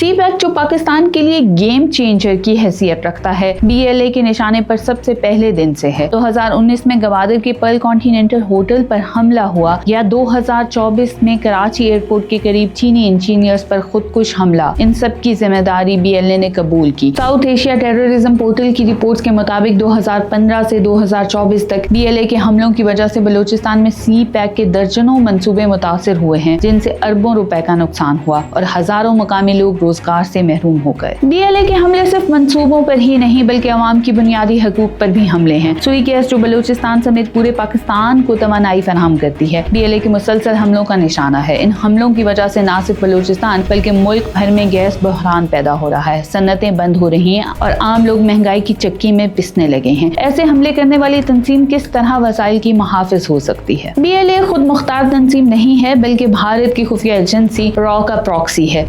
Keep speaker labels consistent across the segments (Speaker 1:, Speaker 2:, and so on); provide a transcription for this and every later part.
Speaker 1: सी pack जो पाकिस्तान के लिए गेम चेंजर की हैसियत रखता है, BLA के निशाने पर सबसे पहले दिन से है। 2019 में गवादर के पर्ल कॉन्टिनेंटल होटल पर हमला हुआ या 2024 में कराची एयरपोर्ट के करीब चीनी इंजीनियर्स पर खुदकुश हमला, इन सब की जिम्मेदारी BLA ने कबूल की। साउथ एशिया टेररिज्म पोर्टल की रिपोर्ट्स के मुताबिक 2015 से 2024 तक BLA के हमलों की वजह से बलूचिस्तान में सी पैक के दर्जनों मंसूबे मुतासिर हुए हैं, जिनसे अरबों रुपए का नुकसान हुआ और हजारों मकामी लोग रोजगार से महरूम हो गए। BLA के हमले सिर्फ मंसूबों पर ही नहीं बल्कि अवाम की बुनियादी हकूक पर भी हमले हैं। सुई गैस जो बलूचिस्तान समेत पूरे पाकिस्तान को तवानाई फराहम करती है, BLA के मुसलसल हमलों का निशाना है। इन हमलों की वजह से न सिर्फ बलूचिस्तान बल्कि मुल्क भर में गैस बहरान पैदा हो रहा है, सन्नतें बंद हो रही हैं और आम लोग महंगाई की चक्की में पिसने लगे हैं। ऐसे हमले करने वाली तंजीम किस तरह वसाइल की मुहाफिज हो सकती है? BLA खुद मुख्तार तंजीम नहीं है बल्कि भारत की खुफिया एजेंसी रॉ का प्रॉक्सी है।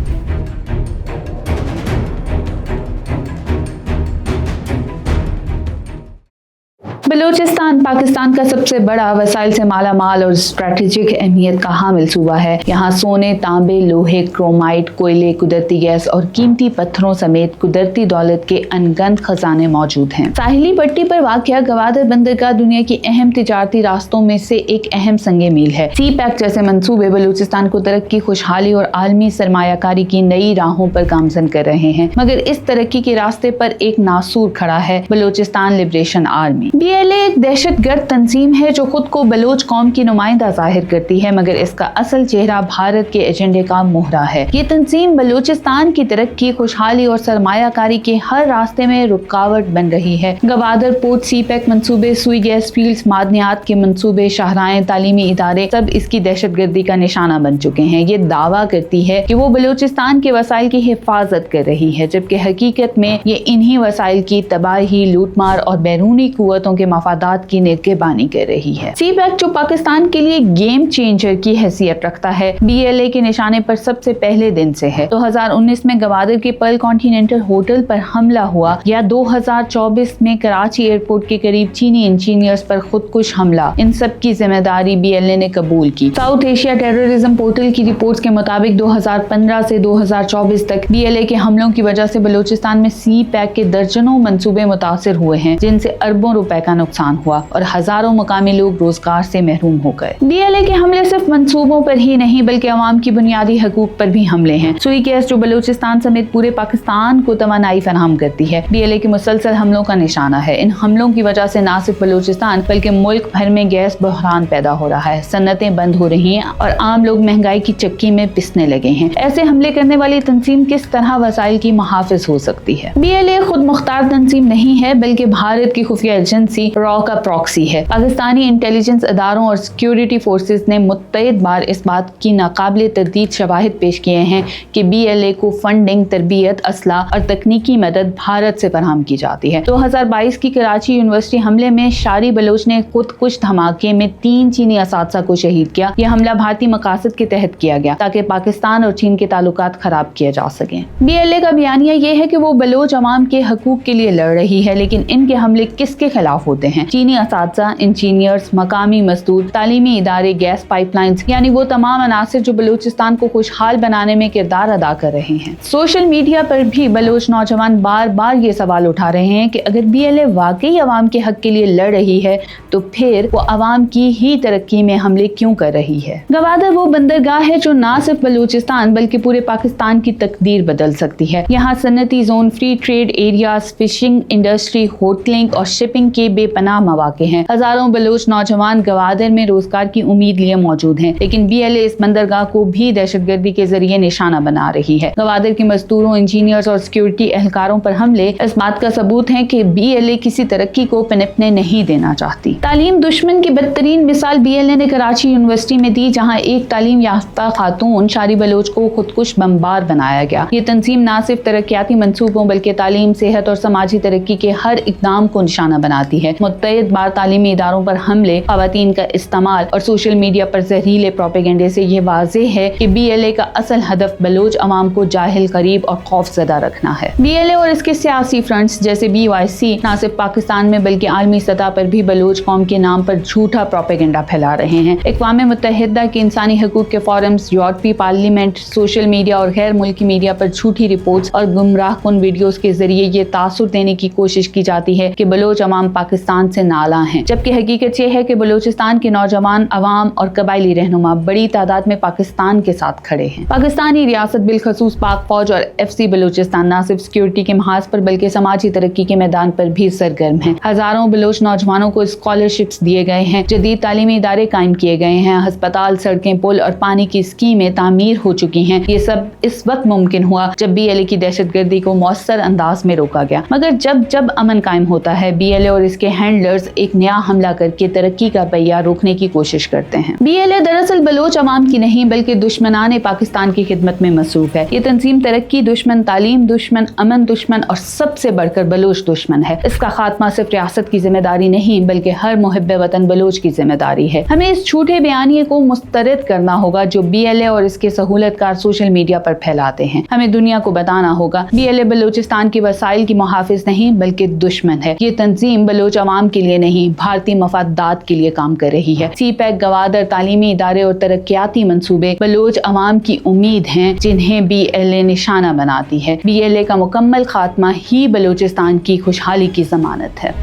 Speaker 1: बलूचिस्तान पाकिस्तान का सबसे बड़ा वसाइल से माला माल और स्ट्रेटेजिक अहमियत का हामिल सूबा है। यहाँ सोने, तांबे, लोहे, क्रोमाइट, कोयले, कुदरती गैस और कीमती पत्थरों समेत कुदरती दौलत के अनगंत खजाने मौजूद हैं। साहिली पट्टी पर वाक़या गवादर बंदरगाह दुनिया की अहम तिजारती रास्तों में से एक अहम संगे मील है। सी पैक जैसे मंसूबे बलूचिस्तान को तरक्की, खुशहाली और आलमी सरमायाकारी की नई राहों पर गामजन कर रहे हैं, मगर इस तरक्की के रास्ते पर एक नासूर खड़ा है, बलूचिस्तान लिबरेशन आर्मी। BLA एक दहशतगर्द तंजीम है जो खुद को बलोच कौम की नुमाइंदा जाहिर करती है, मगर इसका असल चेहरा भारत के एजेंडे का मोहरा है। ये तंजीम बलूचिस्तान की तरक्की, खुशहाली और सरमायाकारी के हर रास्ते में रुकावट बन रही है। गवादर पोर्ट, सी पैक मंसूबे, सुई गैस फील्ड्स, मादनियात के मंसूबे, शाहराएं, तालीमी इदारे सब इसकी दहशतगर्दी का निशाना बन चुके हैं। ये दावा करती है कि वो बलूचिस्तान के वसाइल की हिफाजत कर रही है, जबकि हकीकत में ये इन्हीं वसाइल की तबाही, लूटमार और बैरूनी कुव्वतों के मफादात की निगहबानी कर रही है। सी पैक जो पाकिस्तान के लिए गेम चेंजर की हैसियत रखता है, BLA के निशाने पर सबसे पहले दिन से है। 2019 में गवादर के पर्ल कॉन्टिनेंटल होटल पर हमला हुआ या 2024 में कराची एयरपोर्ट के करीब चीनी इंजीनियर्स पर खुदकुश हमला, इन सब की जिम्मेदारी BLA ने कबूल की। साउथ एशिया टेररिज्म पोर्टल की रिपोर्ट्स के मुताबिक 2015 से 2024 तक BLA के हमलों की वजह से बलूचिस्तान में सी पैक के दर्जनों मंसूबे मुतासिर हुए हैं, जिनसे अरबों रुपए का नुकसान हुआ और हजारों मकामी लोग रोजगार से महरूम हो गए। BLA के हमले सिर्फ मंसूबों पर ही नहीं बल्कि अवाम की बुनियादी हकूक पर भी हमले हैं। सुई गैस जो बलूचिस्तान समेत पूरे पाकिस्तान को तवानाई फराहम करती है, BLA के मुसलसल हमलों का निशाना है। इन हमलों की वजह से न सिर्फ बलूचिस्तान बल्कि मुल्क भर में गैस बहरान पैदा हो रहा है, सन्नतें बंद हो रही हैं और आम लोग महंगाई की चक्की में पिसने लगे हैं। ऐसे हमले करने वाली तंजीम किस तरह वसाइल की मुहाफिज हो सकती है? BLA खुद मुख्तार तंजीम नहीं है बल्कि भारत की खुफिया एजेंसी रॉ का प्रॉक्सी है। पाकिस्तानी इंटेलिजेंस अदारों और सिक्योरिटी फोर्सेस ने मुत्तईद बार इस बात की नाकाबिले तरदीद शवाहिद पेश किए हैं कि BLA को फंडिंग, तरबियत, असला और तकनीकी मदद भारत से फराहम की जाती है। 2022 की कराची यूनिवर्सिटी हमले में शारी बलोच ने खुदकुश धमाके में 3 चीनी असातिज़ा को शहीद किया। यह हमला भारतीय मकासद के तहत किया गया ताकि पाकिस्तान और चीन के ताल्लुकात खराब किए जा सकें। BLA का बयानिया यह है कि वो बलोच अवाम के हकूक के लिए लड़ रही है, लेकिन इनके हमले किसके खिलाफ होते हैं? चीनी असातिज़ा, इंजीनियर्स, मकामी मजदूर, तालीमी इदारे, गैस पाइपलाइंस, यानी वो तमाम अनासिर जो बलूचिस्तान को खुशहाल बनाने में किरदार अदा कर रहे हैं। सोशल मीडिया पर भी बलोच नौजवान बार बार ये सवाल उठा रहे हैं कि अगर BLA वाकई अवाम के हक के लिए लड़ रही है तो फिर वो अवाम की ही तरक्की में हमले क्यों कर रही है? गवादर वो बंदरगाह है जो न सिर्फ बलूचिस्तान बल्कि पूरे पाकिस्तान की तकदीर बदल सकती है। यहाँ सन्नती zone, free trade areas, fishing industry, hotelling और शिपिंग के बेपनाह मौके हैं। हजारों बलोच नौजवान गवादर में रोजगार की उम्मीद लिए मौजूद हैं, लेकिन BLA इस बंदरगाह को भी दहशतगर्दी के जरिए निशाना बना रही है। गवादर के मजदूरों, इंजीनियर्स और सिक्योरिटी एहलकारों पर हमले इस बात का सबूत है कि BLA किसी तरक्की को पनपने नहीं देना चाहती। तालीम दुश्मन की बदतरीन मिसाल BLA ने कराची यूनिवर्सिटी में दी, जहाँ एक तालीम याफ्ता खातून शारी बलोच को खुदकुश बमबार बनाया गया। ये तंजीम न सिर्फ तरक्याती मंसूबों बल्कि तालीम, सेहत और समाजी तरक्की के हर इकदाम को निशाना बनाती है। मुत्तहिद बार तालीमी इदारों पर हमले, खवातीन का इस्तेमाल और सोशल मीडिया पर जहरीले प्रोपेगेंडे से ये वाज़ेह है कि BLA का असल हदफ बलोच अवाम को जाहिल, करीब और खौफजदा रखना है। BLA और इसके सियासी फ्रंट्स जैसे BYC न सिर्फ पाकिस्तान में बल्कि आलमी सतह पर भी बलोच कौम के नाम पर झूठा प्रोपेगेंडा फैला रहे हैं। अक़वाम मुत्तहिदा के इंसानी हकूक़ के फोरम्स, यूरोपीय पार्लियामेंट, सोशल मीडिया और गैर मुल्की मीडिया पर झूठी रिपोर्ट्स और गुमराहकुन वीडियोस के जरिए ये तासुर देने की कोशिश की जाती है कि बलोच अवाम पाकिस्तान से नाला हैं, जबकि हकीकत ये है कि बलोचिस्तान के नौजवान, अवाम और कबायली रहनुमा बड़ी तादाद में पाकिस्तान के साथ खड़े हैं। पाकिस्तानी रियासत बिलखसूस पाक फौज और FC बलोचिस्तान न सिर्फ सिक्योरिटी के महाज पर बल्कि समाजी तरक्की के मैदान पर भी सरगर्म है। हजारों बलोच नौजवानों को स्कॉलरशिप्स दिए गए हैं, जदीद तालीमी इदारे कायम किए गए हैं, अस्पताल, सड़कें, पुल और पानी की स्कीमें तामीर हो चुकी हैं। ये सब इस वक्त मुमकिन हुआ जब BLA की दहशतगर्दी को मौसर अंदाज में रोका गया। मगर जब अमन कायम होता है, BLA और इसके हैंडलर्स एक नया हमला करके तरक्की का पहिया रोकने की कोशिश करते हैं। BLA दरअसल बलोच अवाम की नहीं बल्कि दुश्मनाने पाकिस्तान की खिदमत में मसरूफ है। ये तंजीम तरक्की दुश्मन, तालीम दुश्मन, अमन दुश्मन और सबसे बढ़कर बलोच दुश्मन है। इसका खात्मा सिर्फ रियासत की जिम्मेदारी नहीं बल्कि हर मुहिब्बे वतन बलोच की जिम्मेदारी है। हमें इस झूठे बयानिए को मुस्तरद करना होगा जो BLA और इसके सहूलतकार सोशल मीडिया पर फैलाते हैं। हमें दुनिया को बताना होगा BLA बलोचिस्तान की वसाइल की मुहाफिज नहीं बल्कि दुश्मन है। ये तंजीम बलोच अवाम के लिए नहीं, भारतीय मफादात के लिए काम कर रही है। CPEC, गवादर, तालीमी इदारे और तरक्याती मंसूबे बलोच अवाम की उम्मीद हैं जिन्हें BLA निशाना बनाती है। BLA का मुकम्मल खात्मा ही बलोचिस्तान की खुशहाली की जमानत है।